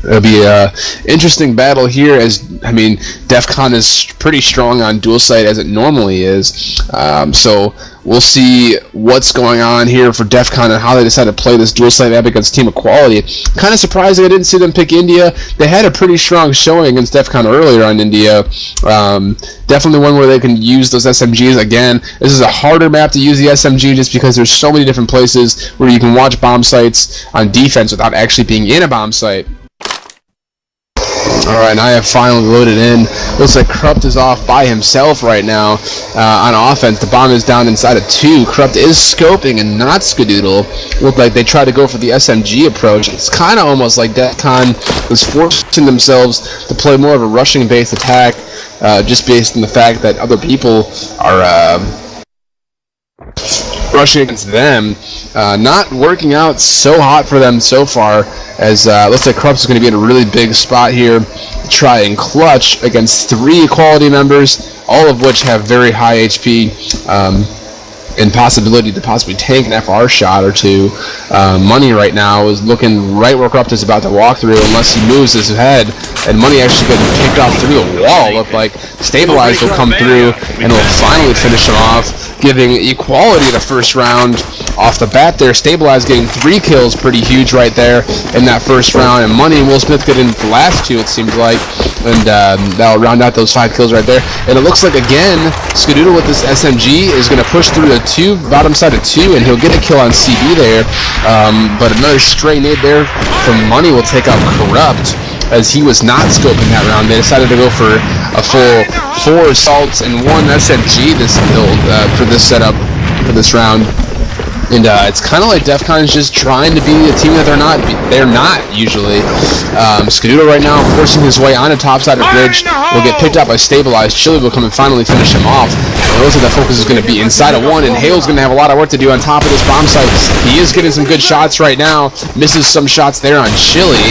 It'll be a interesting battle here, as I mean, DefkoN is pretty strong on dual site as it normally is. So we'll see what's going on here for DefkoN and how they decide to play this dual site map against Team Equality. Kind of surprising I didn't see them pick India. They had a pretty strong showing against DefkoN earlier on India. Definitely one where they can use those SMGs again. This is a harder map to use the SMG just because there's so many different places where you can watch bomb sites on defense without actually being in a bomb site. Alright, I have finally loaded in. Looks like Corrupt is off by himself right now on offense. The bomb is down inside of 2. Corrupt is scoping and not Skadoodle. Looked like they tried to go for the SMG approach. It's kind of almost like DefkoN was forcing themselves to play more of a rushing-based attack just based on the fact that other people are rushing against them. Not working out so hot for them so far, as looks like Corrupt is going to be in a really big spot here to try and clutch against 3 Equality members, all of which have very high HP and possibility to possibly tank an FR shot or 2. Money right now is looking right where Corrupt is about to walk through, unless he moves his head, and Money actually getting kicked off through a wall. Looked like Stabilize will come through and will finally finish him off, giving Equality the first round off the bat there. Stabilize getting 3 kills, pretty huge right there in that first round, and Money and Will Smith getting the last 2, it seems like, and that'll round out those 5 kills right there. And it looks like, again, Skadoodle with this SMG is going to push through the 2, bottom side of 2, and he'll get a kill on CB there, but another stray nade there from Money will take out Corrupt, as he was not scoping that round. They decided to go for a full 4 assaults and 1 SMG this build for this setup for this round. And it's kind of like DefkoN is just trying to be a team that they're not usually. Skadoodle right now forcing his way on the top side of the bridge will get picked up by Stabilized. Chili will come and finally finish him off. And it looks like the focus is going to be inside of 1, and Hale's going to have a lot of work to do on top of this bomb site. He is getting some good shots right now. Misses some shots there on Chili,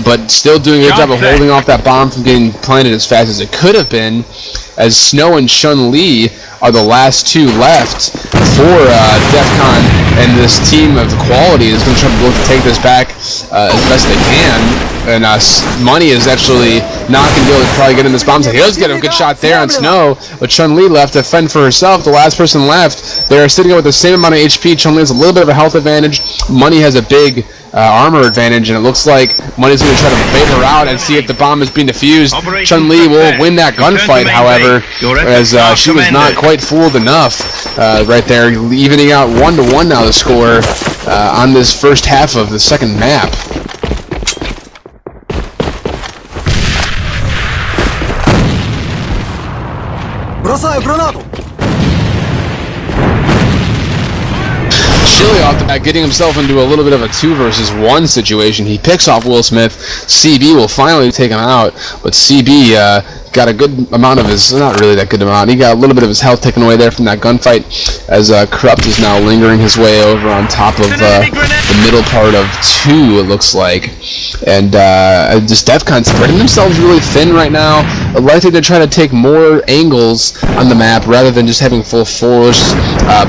but still doing a good job of holding off that bomb from getting planted as fast as it could have been, as Snow and Chun-Li are the last 2 left for DefkoN, and this team of Equality is going to try to look to take this back as best they can. And Money is actually not going to be able to probably get in this bomb. So he does get a good shot there on Snow, but Chun-Li left to fend for herself. The last person left, they're sitting with the same amount of HP. Chun-Li has a little bit of a health advantage. Money has a big armor advantage, and it looks like Money's going to try to bait her out and see if the bomb is being defused. Chun-Li will win that gunfight, however, as she was not quite fooled enough right there, evening out 1-1 now the score on this first half of the second map. Chili off the bat getting himself into a little bit of a 2 versus 1 situation. He picks off Will Smith. CB will finally take him out, but CB got a good amount of his, not really that good amount, he got a little bit of his health taken away there from that gunfight, as Corrupt is now lingering his way over on top of the middle part of 2, it looks like. And just DefkoN spreading themselves really thin right now, likely to try to take more angles on the map rather than just having full force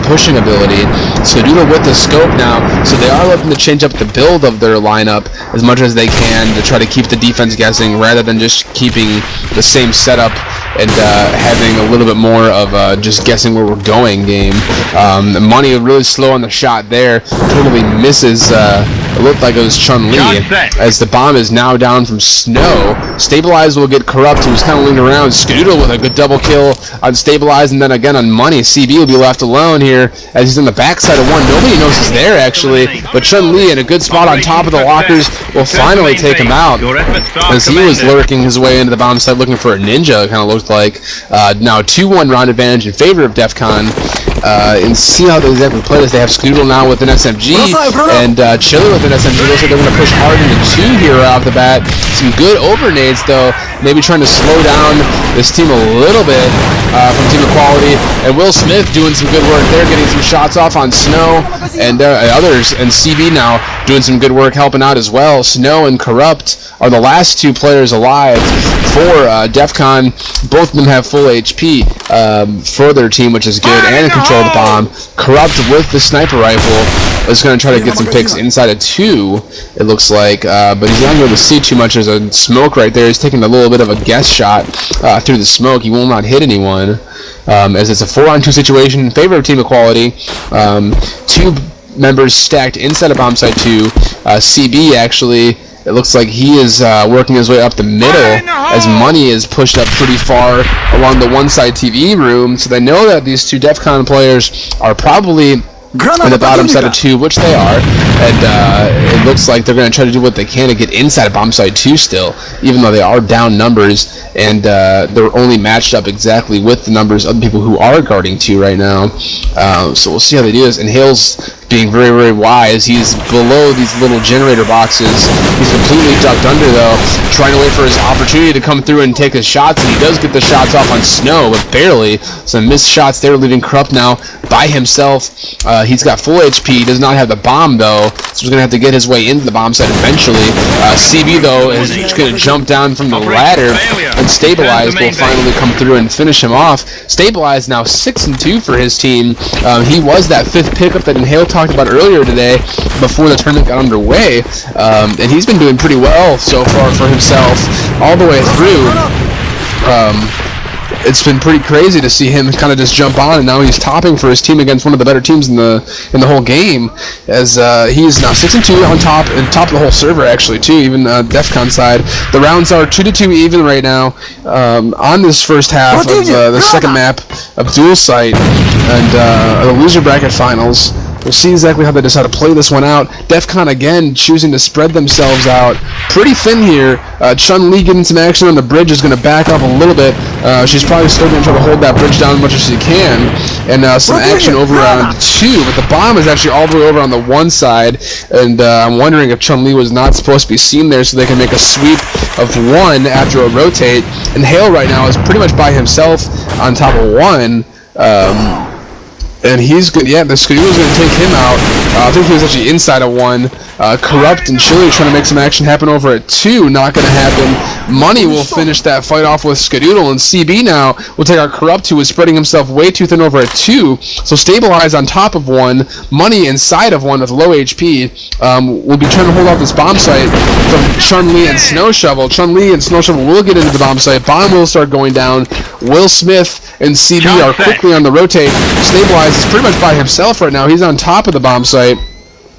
pushing ability. Skadoodle with the scope now, so they are looking to change up the build of their lineup as much as they can to try to keep the defense guessing rather than just keeping the same setup and having a little bit more of just guessing where we're going game. Money really slow on the shot there, totally misses. It looked like it was Chun-Li, as the bomb is now down from Snow. Stabilized will get Corrupt, who's kind of leaning around. Skadoodle with a good double kill on Stabilized, and then again on Money. CB will be left alone here as he's on the backside of 1. Nobody knows he's there actually, but Chun-Li in a good spot on top of the lockers will finally take him out, as he was lurking his way into the bomb site looking for a ninja, it kind of looked like. Now 2-1 round advantage in favor of DefkoN. And see how they exactly play this. They have Skadoodle now with an SMG, and Chili with an SMG. Looks like they're going to push hard into 2 here right off the bat. Some good overnades though, maybe trying to slow down this team a little bit from Team Equality. And Will Smith doing some good work there, getting some shots off on Snow and others, and CB now doing some good work helping out as well. Snow and Corrupt are the last 2 players alive for DefkoN. Both of them have full HP for their team, which is good, and control the bomb. Corrupt with the sniper rifle is going to try to get some picks inside of 2, it looks like, but he's not going to see too much. There's a smoke right there. He's taking a little bit of a guess shot through the smoke. He will not hit anyone, as it's a 4-on-2 situation in favor of team equality. 2 members stacked inside of bomb site 2. CB actually, it looks like he is working his way up the middle as Money is pushed up pretty far along the one side TV room. So they know that these 2 DefkoN players are probably in the bottom side of 2, which they are, and it looks like they're going to try to do what they can to get inside of bomb site 2 still, even though they are down numbers, and they're only matched up exactly with the numbers of the people who are guarding 2 right now. So we'll see how they do this. And Hale's being very, very wise. He's below these little generator boxes. He's completely ducked under, though, trying to wait for his opportunity to come through and take his shots, and he does get the shots off on Snow, but barely. Some missed shots there, leaving Corrupt now by himself. He's got full HP. He does not have the bomb, though, so he's going to have to get his way into the bomb site eventually. CB, though, is going to jump down from the ladder, and Stabilize will finally come through and finish him off. Stabilize now 6-2 for his team. He was that 5th pickup that Inhale talked about earlier today before the tournament got underway, and he's been doing pretty well so far for himself all the way through. It's been pretty crazy to see him kind of just jump on, and now he's topping for his team against one of the better teams in the whole game, as he is now 6-2 on top, and top of the whole server actually too, even DefkoN side. The rounds are 2-2 even right now on this first half of the second map of Dual Site and the loser bracket finals. We'll see exactly how they decide to play this one out. DefkoN again choosing to spread themselves out pretty thin here. Chun-Li getting some action on the bridge is going to back up a little bit. She's probably still going to try to hold that bridge down as much as she can. And some action over on 2, but the bomb is actually all the way over on the one side. And I'm wondering if Chun-Li was not supposed to be seen there so they can make a sweep of 1 after a rotate. And Hale right now is pretty much by himself on top of 1. And he's good. Yeah, the CGO is going to take him out. I think he was actually inside of 1. Corrupt and Chili trying to make some action happen over at 2. Not going to happen. Money will finish that fight off with Skadoodle, and CB now will take our Corrupt, who is spreading himself way too thin over at 2. So Stabilize on top of 1. Money inside of 1 with low HP. Will be trying to hold off this bomb site from Chun-Li and Snow Shovel. Chun-Li and Snow Shovel will get into the bomb site. Bomb will start going down. Will Smith and CB are quickly on the rotate. Stabilize is pretty much by himself right now. He's on top of the bomb site.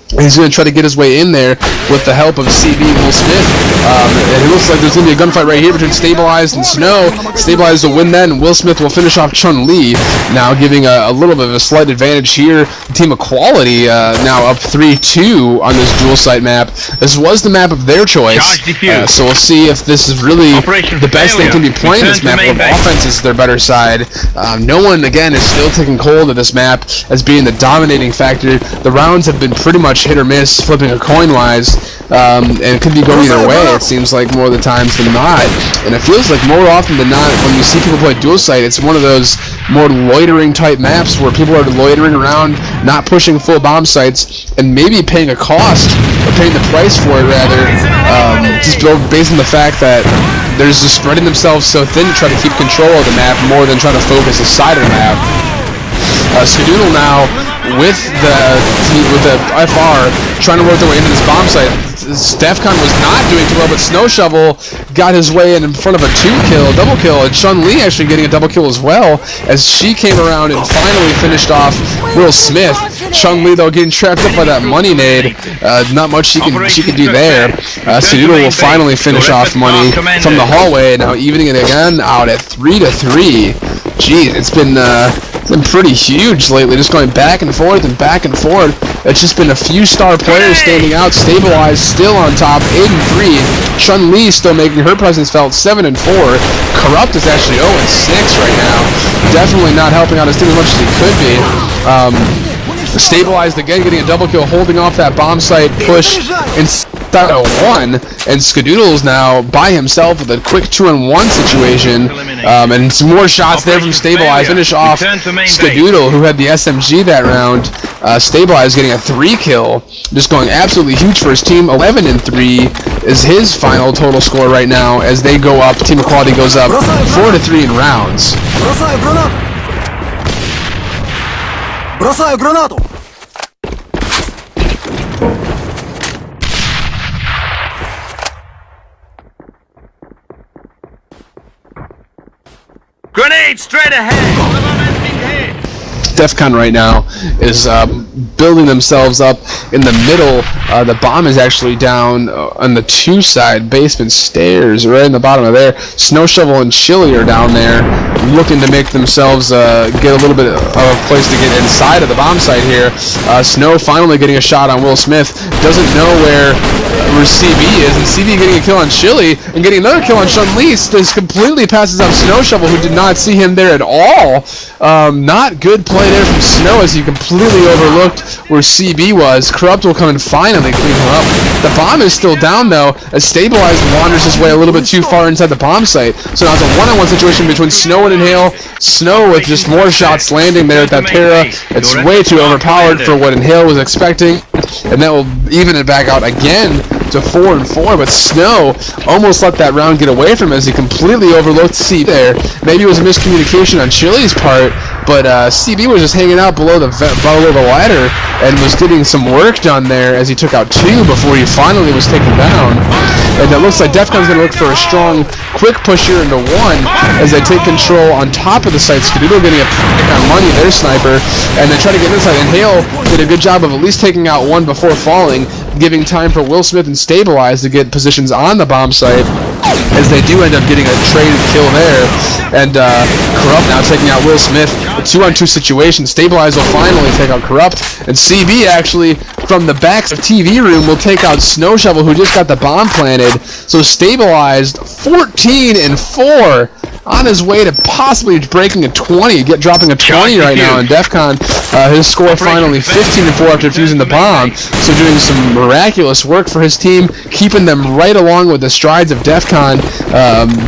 He's going to try to get his way in there with the help of CB and Will Smith. And it looks like there's going to be a gunfight right here between Stabilized and Snow. Stabilized will win that, and Will Smith will finish off Chun-Li, now giving a little bit of a slight advantage here. Team Equality now up 3-2 on this dual site map. This was the map of their choice, so we'll see if this is really the best they can be playing this map. If offense is their better side. No one, again, is still taking hold of this map as being the dominating factor. The rounds have been pretty much hit or miss, flipping a coin wise, and it could be going either way, it seems like, more of the times than not. And it feels like more often than not, when you see people play dual site, it's one of those more loitering type maps where people are loitering around, not pushing full bomb sites, and maybe paying a cost, or paying the price for it rather, just based on the fact that they're just spreading themselves so thin to try to keep control of the map more than trying to focus a side of the map. Skadoodle now with the FR trying to work their way into this bomb site. DefkoN was not doing too well, but Snow Shovel got his way in front of a double kill, and Chun-Li actually getting a double kill as well as she came around and finally finished off Will Smith. Chun-Li, though, getting trapped up by that money nade. Not much she can do there. Skadoodle will finally finish off Money from the hallway, now evening it again out at 3-3. Geez, it's been pretty huge lately, just going back and forth and back and forth. It's just been a few star players standing out. Stabilized still on top, 8-3. Chun-Li still making her presence felt, 7-4. Corrupt is actually 0-6 right now. Definitely not helping out his team as much as he could be. Stabilized again, getting a double kill, holding off that bomb site push. And knocked out at 1, and Skadoodle's now by himself with a quick 2-on-1 situation, and some more shots there from Stabilize. Finish off Skadoodle, who had the SMG that round. Stabilize getting a 3 kill, just going absolutely huge for his team. 11-3 is his final total score right now as they go up. Team Equality goes up 4-3 in rounds. Grenade straight ahead! DefkoN right now is building themselves up in the middle. The bomb is actually down on the 2 side basement stairs, right in the bottom of there. Snow Shovel and Chili are down there, looking to make themselves get a little bit of a place to get inside of the bomb site here. Snow finally getting a shot on Will Smith. Doesn't know where CB is, and CB getting a kill on Chili and getting another kill on Chun-Li. This completely passes up Snow Shovel, who did not see him there at all. Not good play there from Snow as he completely overlooked where CB was. Corrupt will come and finally clean him up. The bomb is still down though, as Stabilized wanders his way a little bit too far inside the bomb site. So now it's a one-on-one situation between Snow and Inhale. Snow with just more shots landing there at that para. It's way too overpowered for what Inhale was expecting, and that will even it back out again to 4-4, but Snow almost let that round get away from him as he completely overlooked CB there. Maybe it was a miscommunication on Chili's part, but CB was just hanging out below the ladder and was getting some work done there as he took out 2 before he finally was taken down. And it looks like DefkoN's going to look for a strong, quick push here into 1 as they take control on top of the site. Skadoodle getting a pick on Money, their sniper, and they try to get inside. Inhale did a good job of at least taking out 1 before falling, giving time for Will Smith and Stabilize to get positions on the bomb site, as they do end up getting a traded kill there. And Corrupt now taking out Will Smith. A 2-on-2 situation. Stabilize will finally take out Corrupt, and CB actually from the backs of TV room will take out Snow Shovel, who just got the bomb planted. So Stabilized 14-4 on his way to possibly breaking a 20, dropping a 20 right now. And DefkoN, his score finally 15-4 after fusing the bomb. So doing some miraculous work for his team, keeping them right along with the strides of DefkoN,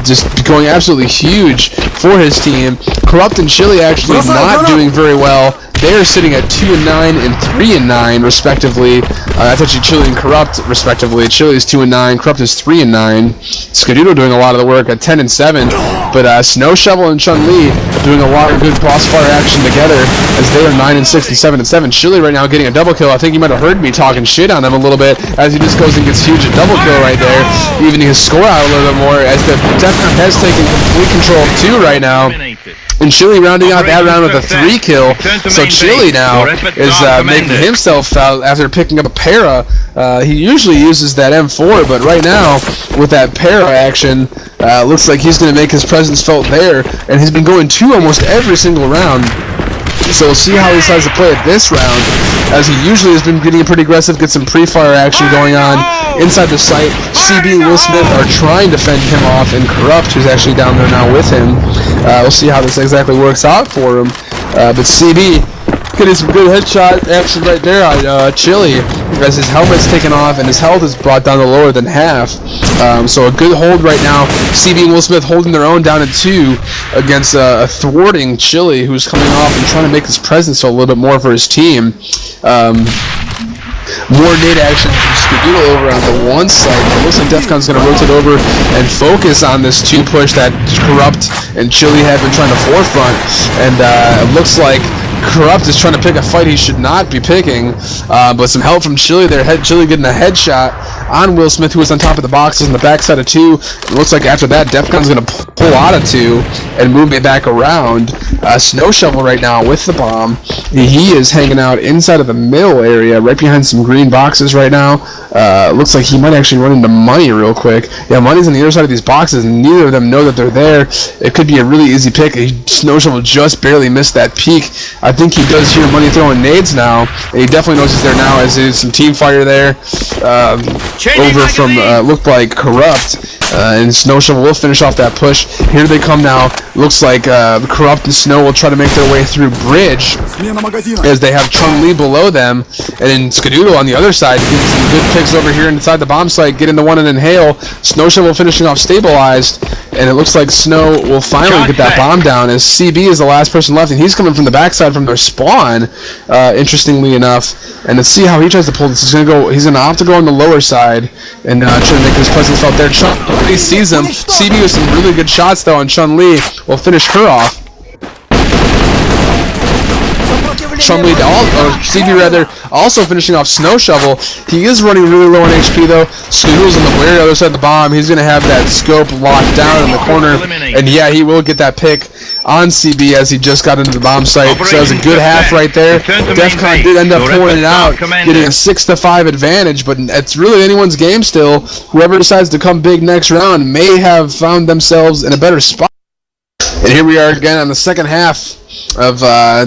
just going absolutely huge for his team. Corrupt and Chili actually not doing very well. They're sitting at 2-9 and 3-9 respectively. That's actually Chili and Corrupt respectively. Chili is 2-9, Corrupt is 3-9. Skadoodle doing a lot of the work at 10-7, but Snow Shovel and Chun-Li doing a lot of good crossfire action together as they are 9-6 and 7-7. Chili right now getting a double kill. I think you might have heard me talking shit on him a little bit as he just goes and gets huge a double kill right there, evening his score out a little bit more as the DefkoN has taken complete control of 2 right now. And Chili rounding out that round with a 3 kill. So Chili now is making himself out after picking up a para. He usually uses that M4, but right now with that para action, looks like he's going to make his presence felt there. And he's been going 2 almost every single round. So we'll see how he decides to play it this round, as he usually has been getting pretty aggressive, get some pre-fire action going on inside the site. CB and Will Smith are trying to fend him off, and Corrupt, who's actually down there now with him. We'll see how this exactly works out for him. But CB getting some good headshot action right there on Chili, as his helmet's taken off and his health is brought down to lower than half. So a good hold right now. CB and Will Smith holding their own down at 2 against a thwarting Chili, who's coming off and trying to make his presence a little bit more for his team. More nade action from Skadoodle over on the 1 side. It looks like DefkoN's going to rotate over and focus on this 2 push that Corrupt and Chili have been trying to forefront. And it looks like Corrupt is trying to pick a fight he should not be picking, but some help from Chili there. Chili getting a headshot on Will Smith, who was on top of the boxes on the backside of 2. It looks like after that, DefkoN's going to pull out of 2 and move it back around. Snow Shovel right now with the bomb. He is hanging out inside of the middle area, right behind some green boxes right now. Looks like he might actually run into Money real quick. Yeah, Money's on the other side of these boxes, and neither of them know that they're there. It could be a really easy pick. Snow Shovel just barely missed that peek. I think he does hear Money throwing nades now, and he definitely knows he's there now, as there's some team fire there over from looked like Corrupt. And Snow Shovel will finish off that push. Here they come now. Looks like Corrupt and Snow will try to make their way through Bridge, as they have Chun-Li below them, and then Skadoodle on the other side getting some good picks over here inside the bomb site, getting the one and Inhale. Snow Shovel finishing off stabilized, and it looks like Snow will finally get that bomb down as CB is the last person left, and he's coming from the backside from their spawn, interestingly enough. And let's see how he tries to pull this. He's gonna opt to go on the lower side and try to make his presence felt there. Chun-Li sees him. CB with some really good shots though, and Chun-Li will finish her off. Chun-Li, CB rather, also finishing off Snow Shovel. He is running really low on HP though. Snoodle's on the very other side of the bomb. He's going to have that scope locked down in the corner. And yeah, he will get that pick on CB as he just got into the bomb site. So that was a good half right there. DefkoN did end up pulling it out, getting a 6-5 advantage, but it's really anyone's game still. Whoever decides to come big next round may have found themselves in a better spot. And here we are again on the second half of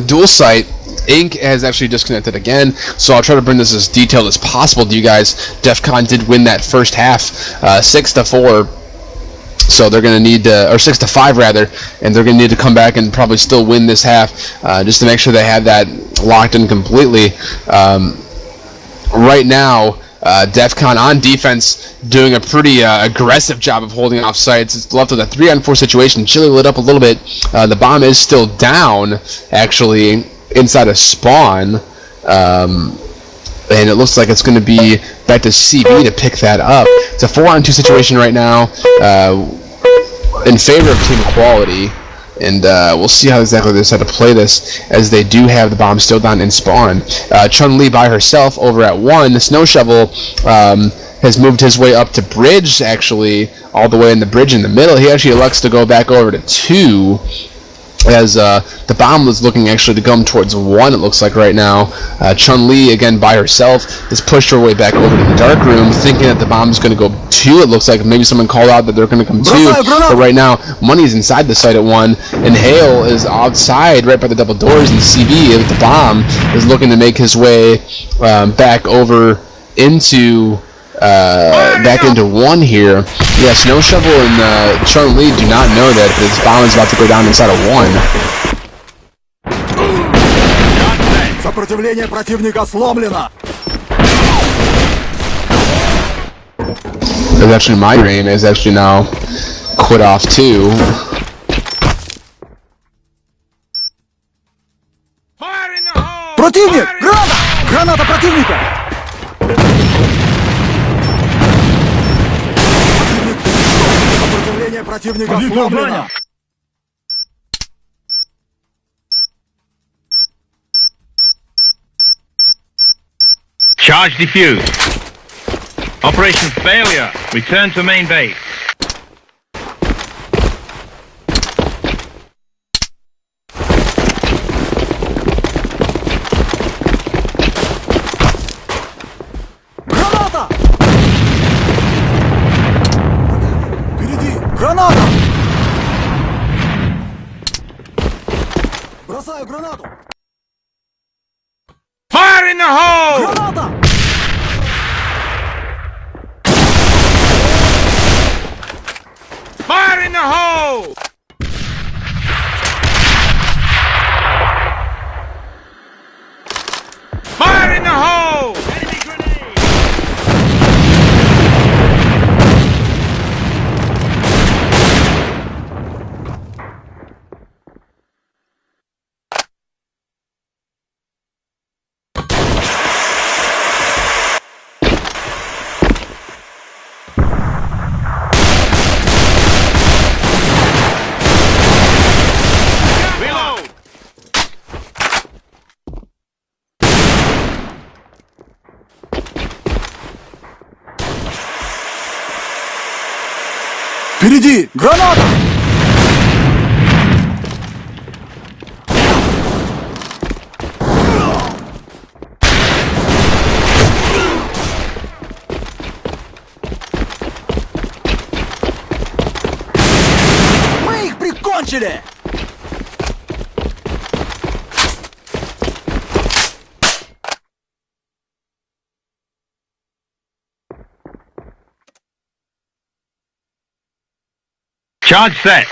Dual Site. Ink has actually disconnected again, so I'll try to bring this as detailed as possible to you guys. DefkoN did win that first half, 6-4. So they're going to need to, or 6-5 rather, and they're going to need to come back and probably still win this half, just to make sure they have that locked in completely. Right now, DefkoN on defense doing a pretty aggressive job of holding off sites. It's left with a 3-on-4 situation. Chili lit up a little bit. The bomb is still down, actually, inside a spawn. And it looks like it's going to be back to CB to pick that up. It's a 4-on-2 situation right now in favor of Team Equality. And we'll see how exactly they decide to play this, as they do have the bomb still down in spawn. Chun-Li by herself over at 1. The Snow Shovel has moved his way up to bridge, actually, all the way in the bridge in the middle. He actually elects to go back over to 2, as the bomb was looking actually to come towards 1, it looks like right now. Chun-Li, again by herself, has pushed her way back over to the dark room, thinking that the bomb is going to go 2. It looks like maybe someone called out that they're going to come 2, but right now, Money's inside the site at 1, and Hale is outside right by the double doors, and CB with the bomb is looking to make his way back over into back into 1 here. Yeah, Snow Shovel and Chun-Li do not know that this bomb is about to go down inside of 1. Сопротивление противника сломлено. There's actually Migraine is actually now quit off too. Противник! Граната! Граната противника! Сопротивление противника сломлено. Charge defused. Operation failure. Return to main base. Граната! Впереди! Граната! Бросаю гранату! Fire in the hole! Граната! Fire in the hole! Fire in the hole! Enemy grenade! Reload! Впереди! Граната! Мы их прикончили! Charge set.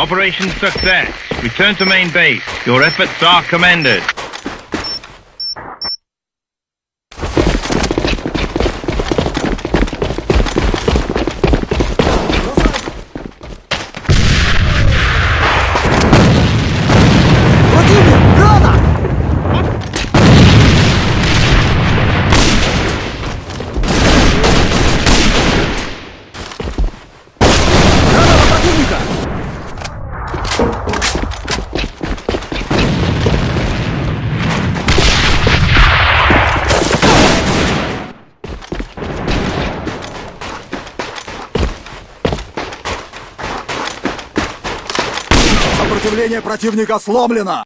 Operation success. Return to main base. Your efforts are commended. Противник! Граната! Граната противника! Сопротивление противника сломлено!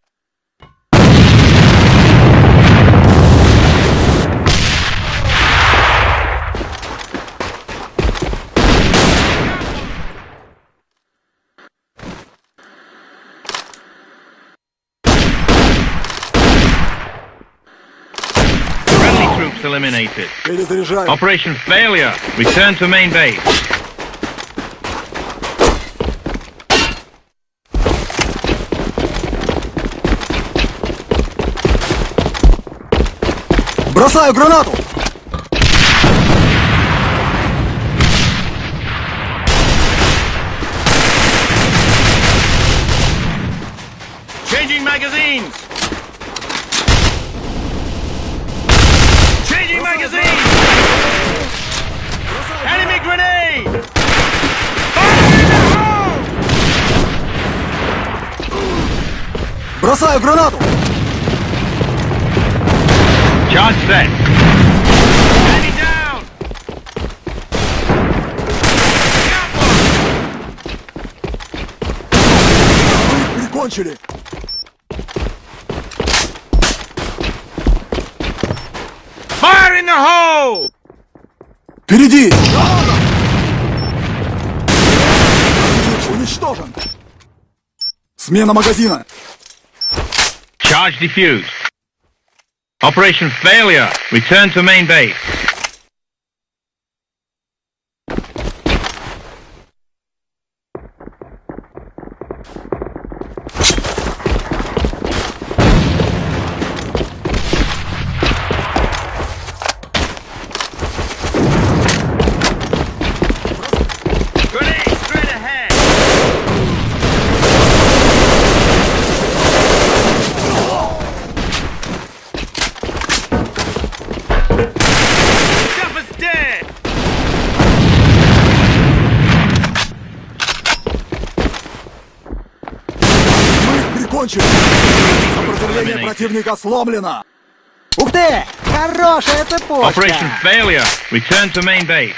Friendly troops eliminated. Перезаряжаю. Operation failure. Return to main base. Бросаю гранату! Changing magazines. Changing magazines. Enemy grenade. Fire in the hole. Бросаю гранату! Charge set. Enemy down. Прикончили! Fire in the hole. Впереди! Граната! Уничтожен! Смена магазина! Charge defused. Operation failure. Return to main base. Grenade straight ahead. Stuff is dead. Мы их прикончили! Сопротивление противника сломлено! Ух ты! Хорошая цепочка! Operation failure. Return to main base.